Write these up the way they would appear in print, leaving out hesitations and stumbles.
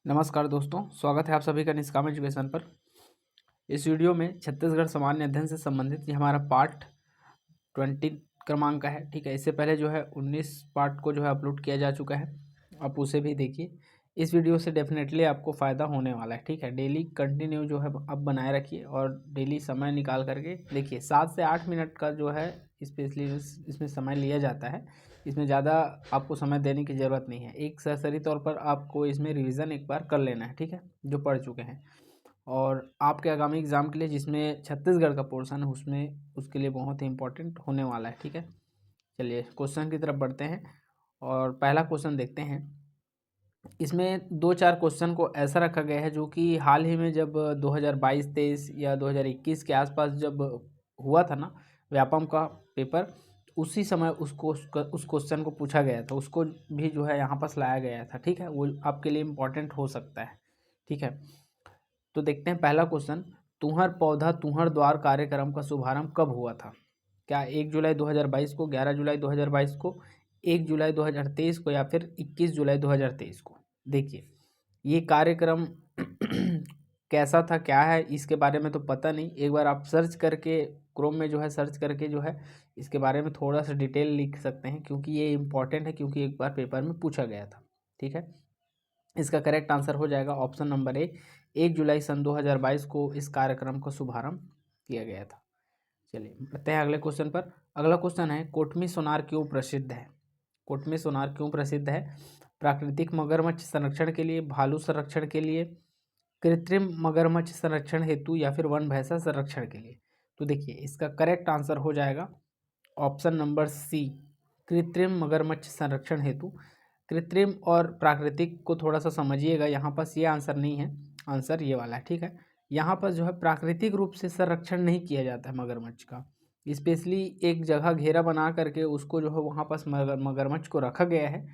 नमस्कार दोस्तों, स्वागत है आप सभी का निष्काम एजुकेशन पर। इस वीडियो में छत्तीसगढ़ सामान्य अध्ययन से संबंधित ये हमारा पार्ट 20 क्रमांक का है। ठीक है, इससे पहले जो है 19 पार्ट को जो है अपलोड किया जा चुका है, आप उसे भी देखिए। इस वीडियो से डेफिनेटली आपको फ़ायदा होने वाला है। ठीक है, डेली कंटिन्यू जो है अब बनाए रखिए और डेली समय निकाल करके देखिए। 7 से 8 मिनट का जो है स्पेशली इसमें समय लिया जाता है। इसमें ज़्यादा आपको समय देने की ज़रूरत नहीं है। एक सरसरी तौर पर आपको इसमें रिवीजन एक बार कर लेना है, ठीक है, जो पढ़ चुके हैं। और आपके आगामी एग्ज़ाम के लिए जिसमें छत्तीसगढ़ का पोर्शन है उसमें उसके लिए बहुत ही इंपॉर्टेंट होने वाला है। ठीक है, चलिए क्वेश्चन की तरफ बढ़ते हैं और पहला क्वेश्चन देखते हैं। इसमें 2-4 क्वेश्चन को ऐसा रखा गया है जो कि हाल ही में जब 2022-23 या 2021 के आसपास जब हुआ था ना व्यापम का पेपर, उसी समय उस क्वेश्चन को पूछा गया था। उसको भी जो है यहाँ पास लाया गया था। ठीक है, वो आपके लिए इम्पोर्टेंट हो सकता है। ठीक है, तो देखते हैं पहला क्वेश्चन। तुहर पौधा तुहर द्वार कार्यक्रम का शुभारंभ कब हुआ था? क्या 1 जुलाई 2022 को, 11 जुलाई 2022 को, 1 जुलाई 2023 को या फिर 21 जुलाई 2023 को? देखिए, ये कार्यक्रम कैसा था, क्या है, इसके बारे में तो पता नहीं। एक बार आप सर्च करके क्रोम में जो है सर्च करके जो है इसके बारे में थोड़ा सा डिटेल लिख सकते हैं, क्योंकि ये इम्पॉर्टेंट है, क्योंकि एक बार पेपर में पूछा गया था। ठीक है, इसका करेक्ट आंसर हो जाएगा ऑप्शन नंबर ए, 1 जुलाई सन 2022 को इस कार्यक्रम का शुभारंभ किया गया था। चलिए बढ़ते हैं अगले क्वेश्चन पर। अगला क्वेश्चन है, कोटमी सोनार क्यों प्रसिद्ध है? कोटमी सोनार क्यों प्रसिद्ध है? प्राकृतिक मगरमच्छ संरक्षण के लिए, भालू संरक्षण के लिए, कृत्रिम मगरमच्छ संरक्षण हेतु या फिर वन भैंसा संरक्षण के लिए? तो देखिए, इसका करेक्ट आंसर हो जाएगा ऑप्शन नंबर सी, कृत्रिम मगरमच्छ संरक्षण हेतु। कृत्रिम और प्राकृतिक को थोड़ा सा समझिएगा, यहाँ पास ये आंसर नहीं है, आंसर ये वाला है। ठीक है, यहाँ पर जो है प्राकृतिक रूप से संरक्षण नहीं किया जाता है मगरमच्छ का। स्पेशली एक जगह घेरा बना करके उसको जो है वहाँ पास मगरमच्छ को रखा गया है,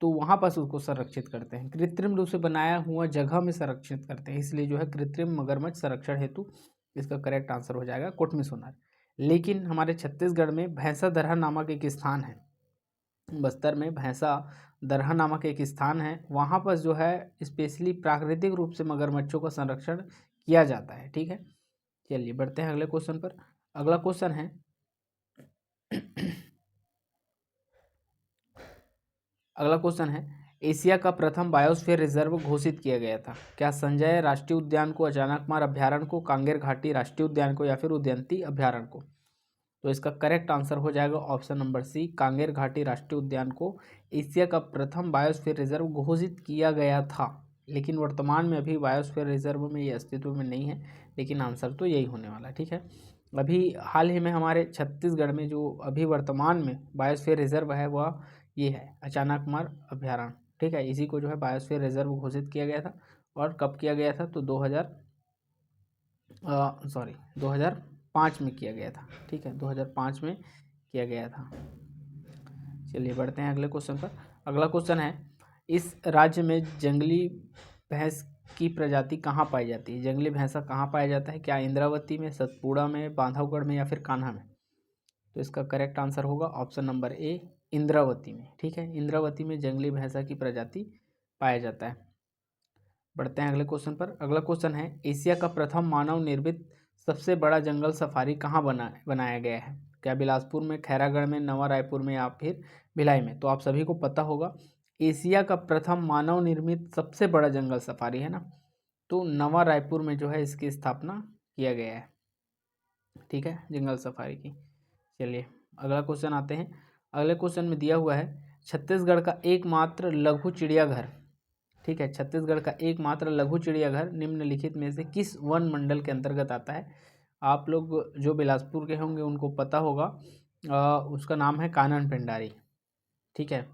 तो वहाँ पास उसको संरक्षित करते हैं। कृत्रिम रूप से बनाया हुआ जगह में संरक्षित करते हैं, इसलिए जो है कृत्रिम मगरमच्छ संरक्षण हेतु इसका करेक्ट आंसर हो जाएगा कोटमी सोनार। लेकिन हमारे छत्तीसगढ़ में भैंसा दरहा नामक एक स्थान है, बस्तर में भैंसा दरहा नामक एक स्थान है, वहाँ पर जो है स्पेशली प्राकृतिक रूप से मगरमच्छों का संरक्षण किया जाता है। ठीक है, चलिए बढ़ते हैं अगले क्वेश्चन पर। अगला क्वेश्चन है अगला क्वेश्चन है, एशिया का प्रथम बायोस्फीयर रिजर्व घोषित किया गया था? क्या संजय राष्ट्रीय उद्यान को, अचानकमार अभ्यारण्य को, कांगेर घाटी राष्ट्रीय उद्यान को या फिर उदयंती अभ्यारण्य को? तो इसका करेक्ट आंसर हो जाएगा ऑप्शन नंबर सी, कांगेर घाटी राष्ट्रीय उद्यान को एशिया का प्रथम बायोस्फीयर रिजर्व घोषित किया गया था। लेकिन वर्तमान में अभी बायोस्फीयर रिजर्व में ये अस्तित्व में नहीं है, लेकिन आंसर तो यही होने वाला है। ठीक है, अभी हाल ही में हमारे छत्तीसगढ़ में जो अभी वर्तमान में बायोस्फीयर रिजर्व है वह ये है अचानकमार अभ्यारण्य। ठीक है, इसी को जो है बायोस्फीयर रिजर्व घोषित किया गया था। और कब किया गया था? तो 2005 में किया गया था। ठीक है, 2005 में किया गया था। चलिए बढ़ते हैं अगले क्वेश्चन पर। अगला क्वेश्चन है, इस राज्य में जंगली भैंस की प्रजाति कहाँ पाई जाती है? जंगली भैंसा कहाँ पाया जाता है? क्या इंद्रावती में, सतपुड़ा में, बांधवगढ़ में या फिर कान्हा में? तो इसका करेक्ट आंसर होगा ऑप्शन नंबर ए, इंद्रावती में। ठीक है, इंद्रावती में जंगली भैंसा की प्रजाति पाया जाता है। बढ़ते हैं अगले क्वेश्चन पर। अगला क्वेश्चन है, एशिया का प्रथम मानव निर्मित सबसे बड़ा जंगल सफारी कहाँ बनाया गया है? क्या बिलासपुर में, खैरागढ़ में, नवा रायपुर में या फिर भिलाई में? तो आप सभी को पता होगा, एशिया का प्रथम मानव निर्मित सबसे बड़ा जंगल सफारी है ना, तो नवा रायपुर में जो है इसकी स्थापना किया गया है। ठीक है, जंगल सफारी की। चलिए अगला क्वेश्चन आते हैं। अगले क्वेश्चन में दिया हुआ है, छत्तीसगढ़ का एकमात्र लघु चिड़ियाघर, ठीक है, छत्तीसगढ़ का एकमात्र लघु चिड़ियाघर निम्नलिखित में से किस वन मंडल के अंतर्गत आता है? आप लोग जो बिलासपुर के होंगे उनको पता होगा, उसका नाम है कानन पेंडारी। ठीक है,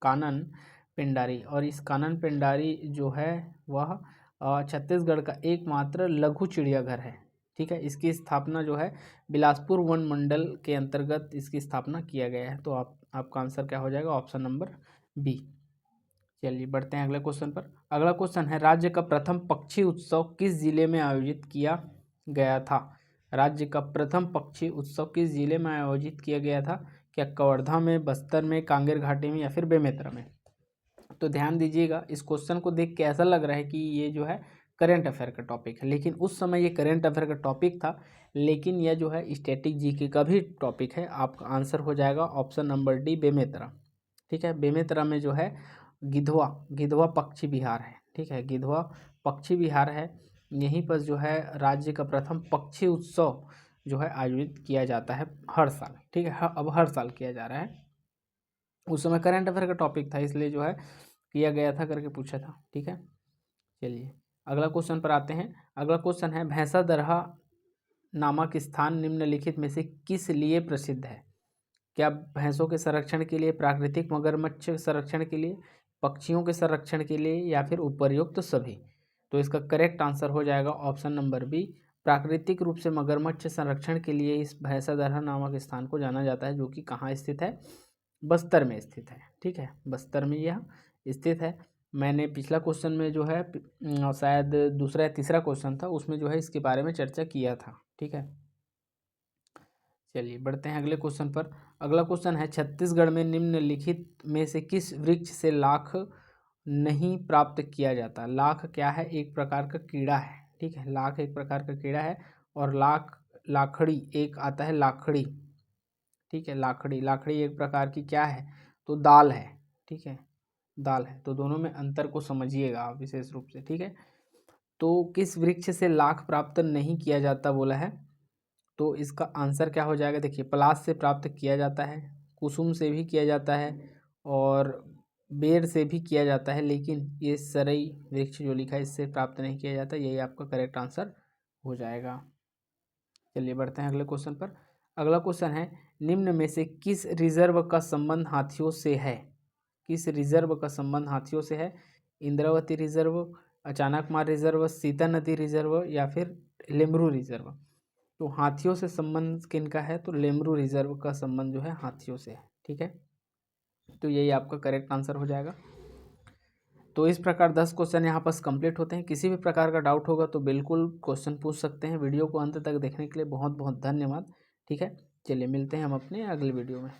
कानन पेंडारी। और इस कानन पेंडारी जो है वह छत्तीसगढ़ का एकमात्र लघु चिड़ियाघर है। ठीक है, इसकी स्थापना जो है बिलासपुर वन मंडल के अंतर्गत इसकी स्थापना किया गया है। तो आपका आंसर क्या हो जाएगा? Option number B. चलिए बढ़ते हैं अगले क्वेश्चन पर। अगला क्वेश्चन है, राज्य का प्रथम पक्षी उत्सव किस जिले में आयोजित किया गया था? राज्य का प्रथम पक्षी उत्सव किस जिले में आयोजित किया गया था? क्या कवर्धा में, बस्तर में, कांगेर घाटी में या फिर बेमेतरा में? तो ध्यान दीजिएगा, इस क्वेश्चन को देख के ऐसा लग रहा है कि ये जो है करंट अफेयर का टॉपिक है, लेकिन उस समय ये करंट अफेयर का टॉपिक था, लेकिन यह जो है स्टैटिक जीके का भी टॉपिक है। आपका आंसर हो जाएगा ऑप्शन नंबर डी, बेमेतरा। ठीक है, बेमेतरा में जो है गिधवा पक्षी विहार है। ठीक है, गिधवा पक्षी विहार है। यहीं पर जो है राज्य का प्रथम पक्षी उत्सव जो है आयोजित किया जाता है हर साल। ठीक है, अब हर साल किया जा रहा है। उस समय करंट अफेयर का टॉपिक था, इसलिए जो है किया गया था करके पूछा था। ठीक है, चलिए अगला क्वेश्चन पर आते हैं। अगला क्वेश्चन है, भैंसा दरहा नामक स्थान निम्नलिखित में से किस लिए प्रसिद्ध है? क्या भैंसों के संरक्षण के लिए, प्राकृतिक मगरमच्छ संरक्षण के लिए, पक्षियों के संरक्षण के लिए, या फिर उपरयुक्त सभी? तो इसका करेक्ट आंसर हो जाएगा ऑप्शन नंबर बी, प्राकृतिक रूप से मगरमच्छ संरक्षण के लिए इस भैंसा दरहा नामक स्थान को जाना जाता है, जो कि कहाँ स्थित है? बस्तर में स्थित है। ठीक है, बस्तर में यह स्थित है। मैंने पिछला क्वेश्चन में जो है शायद दूसरा या तीसरा क्वेश्चन था, उसमें जो है इसके बारे में चर्चा किया था। ठीक है, चलिए बढ़ते हैं अगले क्वेश्चन पर। अगला क्वेश्चन है, छत्तीसगढ़ में निम्नलिखित में से किस वृक्ष से लाख नहीं प्राप्त किया जाता? लाख क्या है? एक प्रकार का कीड़ा है। ठीक है, लाख एक प्रकार का कीड़ा है, और लाखड़ी एक आता है, लाखड़ी। ठीक है, लाखड़ी एक प्रकार की क्या है? तो दाल है। ठीक है, दाल है। तो दोनों में अंतर को समझिएगा आप विशेष रूप से। ठीक है, तो किस वृक्ष से लाख प्राप्त नहीं किया जाता बोला है? तो इसका आंसर क्या हो जाएगा? देखिए, पलाश से प्राप्त किया जाता है, कुसुम से भी किया जाता है, और बेर से भी किया जाता है, लेकिन ये सरई वृक्ष जो लिखा है इससे प्राप्त नहीं किया जाता। यही आपका करेक्ट आंसर हो जाएगा। चलिए बढ़ते हैं अगले क्वेश्चन पर। अगला क्वेश्चन है, निम्न में से किस रिजर्व का संबंध हाथियों से है? किस रिजर्व का संबंध हाथियों से है? इंद्रावती रिजर्व, अचानकमार रिजर्व, सीता नदी रिजर्व, या फिर लेमरू रिजर्व? तो हाथियों से संबंध किनका है? तो लेमरू रिजर्व का संबंध जो है हाथियों से है। ठीक है, तो यही आपका करेक्ट आंसर हो जाएगा। तो इस प्रकार 10 क्वेश्चन यहाँ पर कंप्लीट होते हैं। किसी भी प्रकार का डाउट होगा तो बिल्कुल क्वेश्चन पूछ सकते हैं। वीडियो को अंत तक देखने के लिए बहुत बहुत धन्यवाद। ठीक है, चलिए मिलते हैं हम अपने अगले वीडियो में।